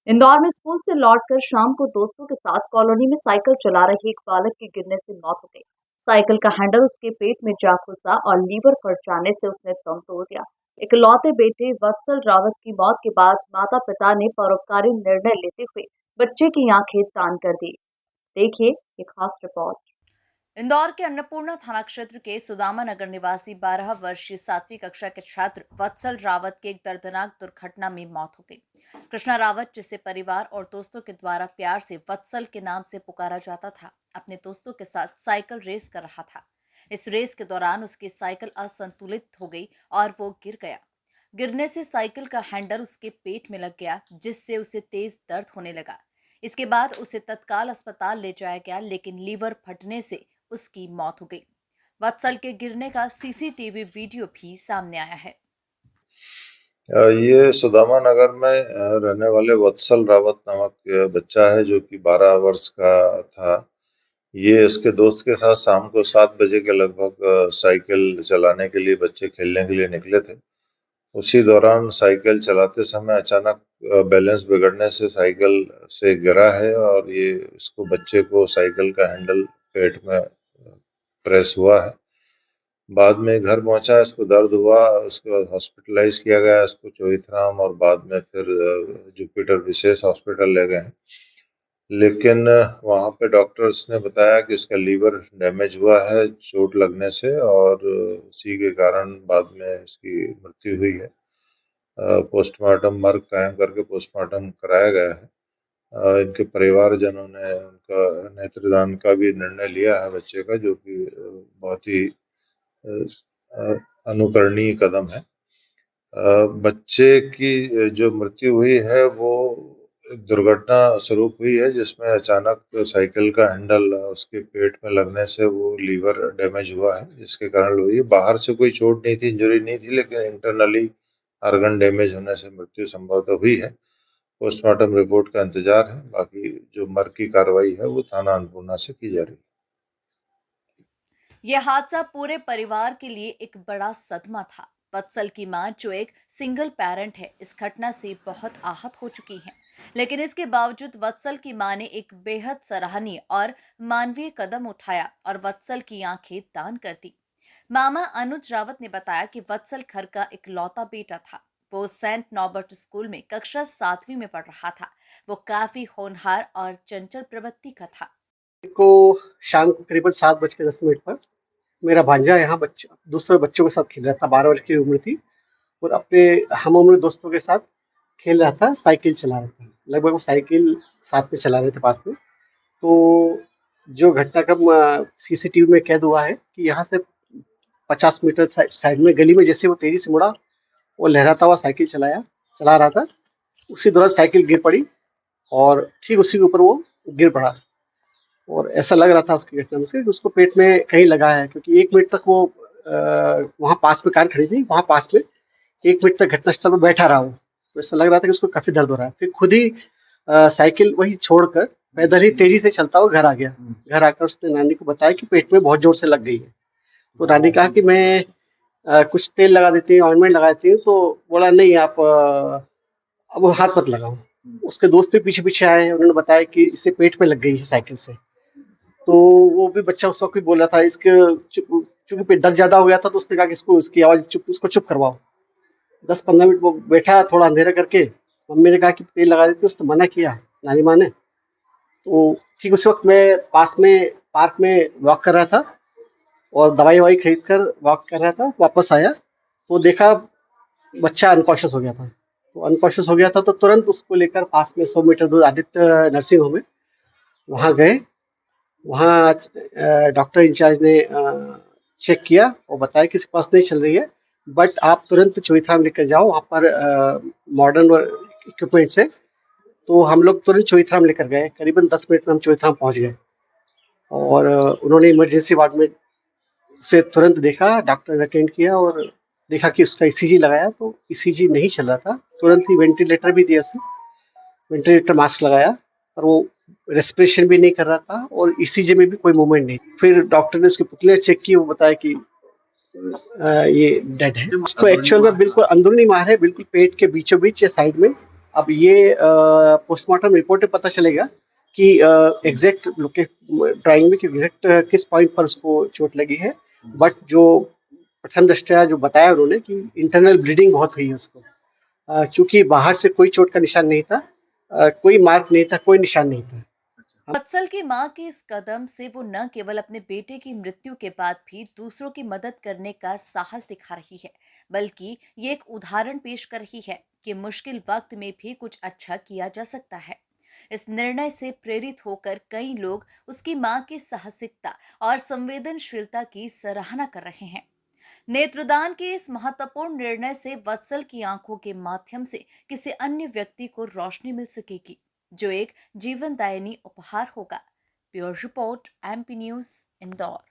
इंदौर में स्कूल से लौटकर शाम को दोस्तों के साथ कॉलोनी में साइकिल चला रहे एक बालक की गिरने से मौत हो गई। साइकिल का हैंडल उसके पेट में जा घुसा और लीवर फट जाने से उसने दम तोड़ दिया। इकलौते बेटे वत्सल रावत की मौत के बाद माता पिता ने परोपकारी निर्णय लेते हुए बच्चे की आंखें दान कर दी। देखिए ये खास रिपोर्ट। इंदौर के अन्नपूर्णा थाना क्षेत्र के सुदामा नगर निवासी 12 वर्षीय 7वीं कक्षा के छात्र वत्सल रावत की एक दर्दनाक दुर्घटना में मौत हो गई। कृष्णा रावत, जिसे परिवार और दोस्तों के द्वारा प्यार से वत्सल के नाम से पुकारा जाता था, अपने दोस्तों के साथ साइकिल रेस कर रहा था। इस रेस के दौरान उसकी साइकिल असंतुलित हो गई और वो गिर गया। गिरने से साइकिल का हैंडल उसके पेट में लग गया, जिससे उसे तेज दर्द होने लगा। इसके बाद उसे तत्काल अस्पताल ले जाया गया, लेकिन लीवर फटने से उसकी मौत हो गई। वत्सल के गिरने का सीसीटीवी वीडियो भी सामने आया है। ये सुदामा नगर में रहने वाले वत्सल रावत नामक बच्चा है जो कि 12 वर्ष का था। ये इसके दोस्त के साथ शाम को 7 बजे के लगभग साइकिल चलाने के लिए बच्चे खेलने के लिए निकले थे। उसी दौरान साइकिल चलाते समय अचानक बैलेंस बिगड़ने से साइकिल से गिरा है और ये इसको बच्चे को साइकिल का हैंडल पेट में प्रेस हुआ है। बाद में घर पहुंचा, इसको दर्द हुआ, उसके बाद हॉस्पिटलाइज किया गया इसको चोइथराम और बाद में फिर जुपिटर विशेष हॉस्पिटल ले गए हैं। लेकिन वहाँ पे डॉक्टर्स ने बताया कि इसका लीवर डैमेज हुआ है चोट लगने से और उसी के कारण बाद में इसकी मृत्यु हुई है। पोस्टमार्टम मर्ग कायम करके पोस्टमार्टम कराया गया है। इनके परिवारजनों ने उनका नेत्रदान का भी निर्णय लिया है बच्चे का, जो कि बहुत ही अ, अनुकरणीय कदम है। बच्चे की जो मृत्यु हुई है वो एक दुर्घटना स्वरूप हुई है, जिसमें अचानक साइकिल का हैंडल उसके पेट में लगने से वो लीवर डैमेज हुआ है, जिसके कारण हुई है। बाहर से कोई चोट नहीं थी, इंजरी नहीं थी, लेकिन इंटरनली ऑर्गन डैमेज होने से मृत्यु संभवतः हुई है। पोस्टमार्टम रिपोर्ट का इंतजार है। बाकी जो मर्ग की कार्रवाई है वो थाना अन्नपूर्णा से की जा रही है। यह हादसा पूरे परिवार के लिए एक बड़ा सदमा था। वत्सल की मां, जो एक सिंगल पेरेंट है, इस घटना से बहुत आहत हो चुकी हैं। लेकिन इसके बावजूद वत्सल की मां ने एक बेहद सराहनीय और मानवीय कदम उठाया और वत्सल की आंखें दान कर दी। मामा अनुज रावत ने बताया कि वत्सल घर का इकलौता बेटा था। वो सेंट नॉबर्ट स्कूल में कक्षा 7वीं में पढ़ रहा था। वो काफी होनहार और चंचल प्रवृत्ति का था। को शाम को करीबन 7:10 पर मेरा भांजा यहाँ बच्चे दूसरे बच्चों के साथ खेल रहा था। 12 वर्ष की उम्र थी और अपने हम उम्र दोस्तों के साथ खेल रहा था, साइकिल चला रहा था। लगभग वो साइकिल साथ में चला रहे थे पास में। तो जो घटनाक्रम सीसीटीवी में कैद हुआ है कि यहाँ से 50 मीटर साइड में गली में जैसे वो तेजी से मुड़ा, वो लहराता हुआ साइकिल चला रहा था। उसी दौरान साइकिल गिर पड़ी और ठीक उसी के ऊपर वो गिर पड़ा। और ऐसा लग रहा था उसकी घटना से कि उसको पेट में कहीं लगा है, क्योंकि 1 मिनट तक वो वहाँ पास में कार खड़ी थी, वहाँ पास में 1 मिनट तक घटनास्थल पर बैठा रहा वो। तो ऐसा लग रहा था कि उसको काफ़ी दर्द हो रहा है। फिर खुद ही साइकिल वहीं छोड़कर पैदल ही तेज़ी से चलता हुआ घर आ गया। घर आकर उसने नानी को बताया कि पेट में बहुत ज़ोर से लग गई है। तो नानी कहा कि मैं कुछ तेल लगा देती हूँ, ऑइंटमेंट लगा देती हूँ। तो बोला नहीं, आप अब वो हाथ मत लगाओ। उसके दोस्त भी पीछे-पीछे आए, उन्होंने बताया कि इसे पेट में लग गई है साइकिल से। तो वो भी बच्चा उस वक़्त भी बोल रहा था, इसके चूँकि पे दर्द ज़्यादा हो गया था, तो उसने कहा कि इसकी आवाज़ इसको चुप करवाओ। 10-15 मिनट वो बैठा थोड़ा अंधेरा करके। मम्मी ने कहा कि तेल लगा देती हूँ, उसने मना किया, नानी माँ ने। तो ठीक उसी वक़्त मैं पास में पार्क में वॉक कर रहा था और दवाई-ववाई खरीद कर वॉक कर रहा था, वापस आया, तो देखा बच्चा अनकॉन्शियस हो गया था। तो अनकॉन्शियस हो गया था तो तुरंत उसको लेकर पास में 100 मीटर दूर आदित्य नर्सिंग होम है, वहाँ गए। वहाँ डॉक्टर इंचार्ज ने चेक किया और बताया कि इसकी पल्स नहीं चल रही है, बट आप तुरंत चोइथराम लेकर जाओ, वहाँ पर मॉडर्न इक्विपमेंट्स है। तो हम लोग तुरंत चोइथराम लेकर गए। करीबन 10 मिनट में हम चोइथराम पहुँच गए और उन्होंने इमरजेंसी वार्ड में उसे तुरंत देखा, डॉक्टर ने अटेंड किया और देखा कि उसका ईसीजी लगाया, तो ईसीजी नहीं चल रहा था। तुरंत ही वेंटिलेटर भी दिया उसे, वेंटिलेटर मास्क लगाया, पर वो रेस्पिरेशन भी नहीं कर रहा था और ईसीजी में भी कोई मूवमेंट नहीं। फिर डॉक्टर ने उसकी पुतलियाँ चेक की, वो बताया कि ये डेड है। उसको एक्चुअल में बिल्कुल अंदरूनी मार है, बिल्कुल पेट के बीचों बीच या साइड में अब ये पोस्टमार्टम रिपोर्ट में पता चलेगा कि एग्जैक्ट ड्राइंग में एग्जैक्ट किस पॉइंट पर उसको चोट लगी है। बट जो प्रथम दृष्टया जो बताया उन्होंने कि इंटरनल ब्लीडिंग बहुत हुई है उसको, क्योंकि बाहर से कोई चोट का निशान नहीं था, कोई मार्क नहीं था, कोई निशान नहीं था। वत्सल की मां के इस कदम से वो न केवल अपने बेटे की मृत्यु के बाद भी दूसरों की मदद करने का साहस दिखा रही है, बल्कि ये एक उदाहरण पेश कर रही है कि मुश्किल वक्त में भी कुछ अच्छा किया जा सकता है। इस निर्णय से प्रेरित होकर कई लोग उसकी मां की साहसिकता और संवेदनशीलता की सराहना कर रहे हैं। नेत्रदान के इस महत्वपूर्ण निर्णय से वत्सल की आंखों के माध्यम से किसी अन्य व्यक्ति को रोशनी मिल सकेगी, जो एक जीवनदायिनी उपहार होगा। Bureau report, MP news, Indore.